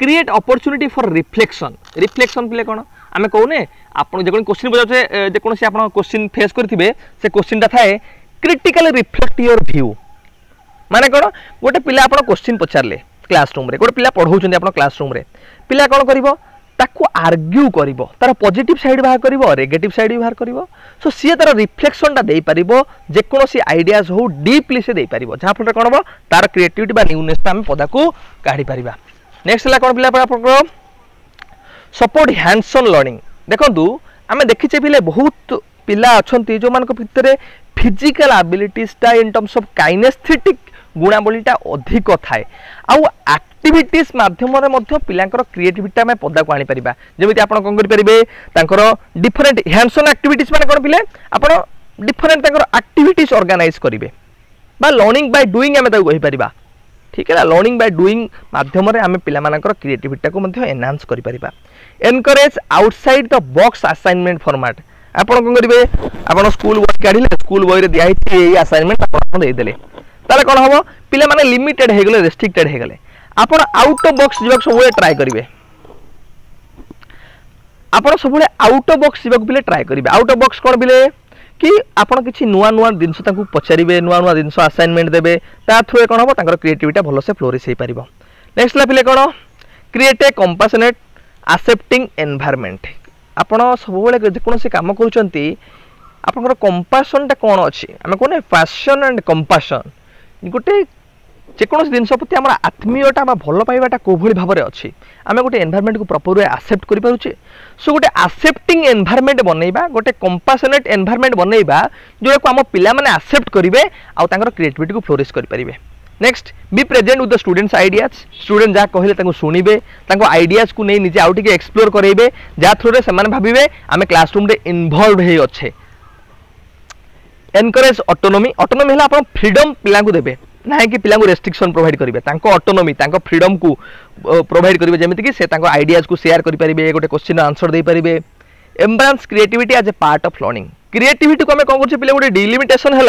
create opportunity for reflection reflection पिले कोन आमे कहूने आपन जे कोन क्वेश्चन बजाचे जे कोन से आपन क्वेश्चन फेस करथिबे से क्वेश्चन ता थाए क्रिटिकली रिफ्लेक्ट योर व्यू माने कोन गोटे पिला आपन क्वेश्चन पचारले क्लासरूम रे गोटे पिला पढौछन आपन क्लासरूम रे पिला कोन करिवो ताको आर्ग्यू करिवो तार पॉजिटिव साइड बाहर करिवो नेगेटिव साइड बाहर करिवो सो सी तार रिफ्लेक्शन ता देई परिबो जे कोनोसी आइडियाज हो डीपली से देई परिबो जहा फल कोन हो तार क्रिएटिविटी बा न्यूनेस हम पदा को काढी परिबा। नेक्स्ट ला कोन पिला आपन सपोर्ट हैंड्स ऑन लर्निंग देखंतु आमे देखिचे पिले बहुत पिला अछंती जो मानको भितरे फिजिकल एबिलिटीज ता इन टर्म्स ऑफ काइनेस्थेटिक गुणावलीटा अधिक थाए आउ एक्टिविटीज माध्यम रे मध्य पिलांकर क्रिएटिविटी में पदा को आनी परिबा जेमिति आपण कोन करि परिबे तांकर डिफरेंट हैंड्स ऑन एक्टिविटीज माने कोन पिले आपण डिफरेंट तांकर एक्टिविटीज ऑर्गेनाइज करिवे बा लर्निंग बाय डूइंग हमें ताको कहि परिबा। ठीक है लर्निंग बाय डूइंग माध्यम रे हमें पिला मानकर क्रिएटिविटी को मध्य एनहांस करि परिबा। Encourage outside the box assignment format आपण कोन करिवे आपण स्कूल वर्क काढिले स्कूल बॉय रे दिया हिती ए असाइनमेंट आपण दे देले ताले कोन हबो पिला माने लिमिटेड हे गेले रेस्ट्रिक्टेड हे गेले आपण आउट ऑफ बॉक्स जीवा सब ट्राई करिवे आपण सब आउट ऑफ बॉक्स जीवा पिले ट्राई करिवे आउट ऑफ बॉक्स कोन बिले कि आपण किछि नुवा नुवा दिनस ताकू पचारिवे नुवा नुवा दिनस असाइनमेंट देबे ता थ्रू कोन हबो तांकर क्रिएटिविटी भलो से फ्लोरिश हे परिबो। नेक्स्ट ला पिले कोन create a compassionate accepting environment आपण सब बेले जे कोनोसी काम करूचंती आपनकर कंपैशन ता कोन अछि आमे कोने पैशन एंड कंपैशन गोटे जेकोसी जिन प्रति आम आत्मीयता भल पाइबाटा कोभली भाव में अच्छी आम गोटे एनवायरनमेंट को प्रॉपर वे एक्सेप्ट कर पारुचे सो गोटे एक्सेप्टिंग एनवायरनमेंट बनैबा गोटे कंपैशनेट एनवायरनमेंट बनैबा जो आम पिला माने एक्सेप्ट करेंगे आउ क्रिएटिविटी को फ्लोरिश करेंगे। Next be present with the students ideas student जहाँ कहले शुणिबे आइडियाज को नहीं निजे आउ टिके एक्सप्लोर करेंगे जहाँ थ्रू रे सेमाने भाबिबे आमे क्लासरूम रे इन्वॉल्व हे अच्छे। एनकरेज ऑटोनॉमी ऑटोनॉमी है आप फ्रीडम पिला को देबे ना कि पिला को रेस्ट्रिक्शन प्रोवाइड करेंगे ऑटोनॉमी फ्रीडम को प्रोवाइड करेंगे जमीती कि से आइडियाज को शेयर करेंगे गोटे क्वेश्चन आंसर दे पारे। Embrace creativity as a part of learning creativity को आम कौन कर पिला गोटे डिलिमिटेशन है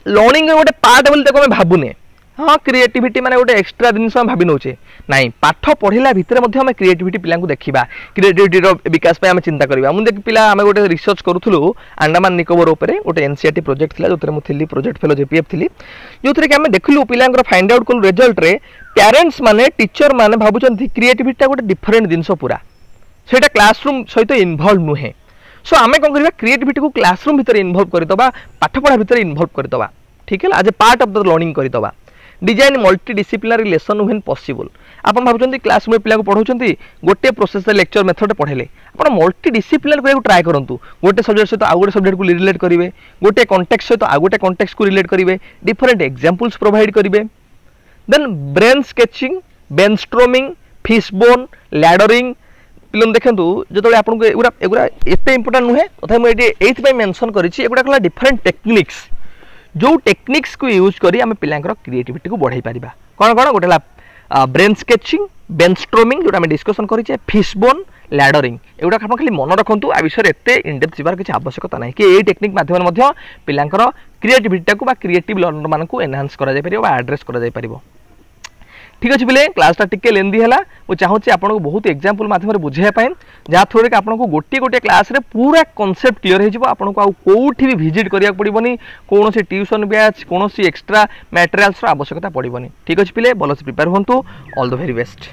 लर्निंग गोटे पार्ट बोली आम भावुने हाँ क्रिएटिविटी माने गोटे एक्सट्रा जिन भावी नौचे ना पाठ पढ़ला भितर आम क्रिएटिविटी पिला देखा क्रिएटिविटी विकास आम चिंता करवा मुझे पिला आम गोटे रिसर्च करूँ अंडमान निकोबर उपर गोटे एनसीईआरटी प्रोजेक्ट था जो मुझे प्रोजेक्ट फेलो जेपीएफ थी जो थे कि आम देखलु पिला फाइंड आउट कलु रिजल्ट रे पेरेंट्स माने टीचर माने भावुं क्रिएटिविटी गोटे डिफरेंट जिनस पूरा से क्लासरूम सहित इनवल्व नुहे सो आम कौन करवा क्रिएटिविटी को क्लासरूम भितर इनवल्व करदबा पाठपढ़ा भितर इनवल्व करदबा ठीक है as a part of the learning करदबा। Design multi disciplinary lesson when possible आप भावुं क्लास में पिला पढ़ाऊँ गोटे प्रोसेस लेक्चर मेथड पढ़ेले आप मल्टी डिसिप्लिनर को ट्राए करूँ गोटे सब्जेक्ट सहित आउ गोटे सब्जेक्ट को रिलेट करेंगे गोटे कॉन्टेक्स्ट सहित आउ गोटे कॉन्टेक्स्ट को रिलेट करेंगे डिफरेंट एग्जांपल्स प्रोवाइड करेंगे। Then brain sketching brainstorming fishbone laddering पिलन देखु जो आपको एगुरा एत इंपोर्टाट नुहे तथा मुझे मेंशन करा डिफरेंट टेक्निक्स जो टेक्निक्स को यूज करी आम पिलांकर क्रिएटिविटी को बढ़ाई पारिबा कौन कौन गोटे ब्रेन स्केचिंग ब्रेनस्टॉर्मिंग जो डिस्कसन करें फिशबोन लैडरिंग एगुड़ा आप खाली मन रखु आ विषय एत इनडेप्थ जीवार किसी आवश्यकता ना कि यही टेक्निक माध्यम पिलांकर क्रिएटिविटी को क्रिएटिव लर्नर मान एनहांस करा एड्रेस करा। ठीक अच्छे पिले क्लासटा टिके लेंदी है वो चाहूँगी आपको बहुत एग्जांपल माध्यम बुझाई जहाँ थ्रू रे आपको गोटे गोटे क्लास रे पूरा कॉन्सेप्ट क्लियर हो आपको आउ कोठी भी विजिट करिया पड़बनी कौन सी ट्यूशन बैच कौन सी एक्स्ट्रा मटेरियल्स आवश्यकता पड़बनी। ठीक अच्छे पिले भल से प्रिपेयर हूँ ऑल द वेरी बेस्ट।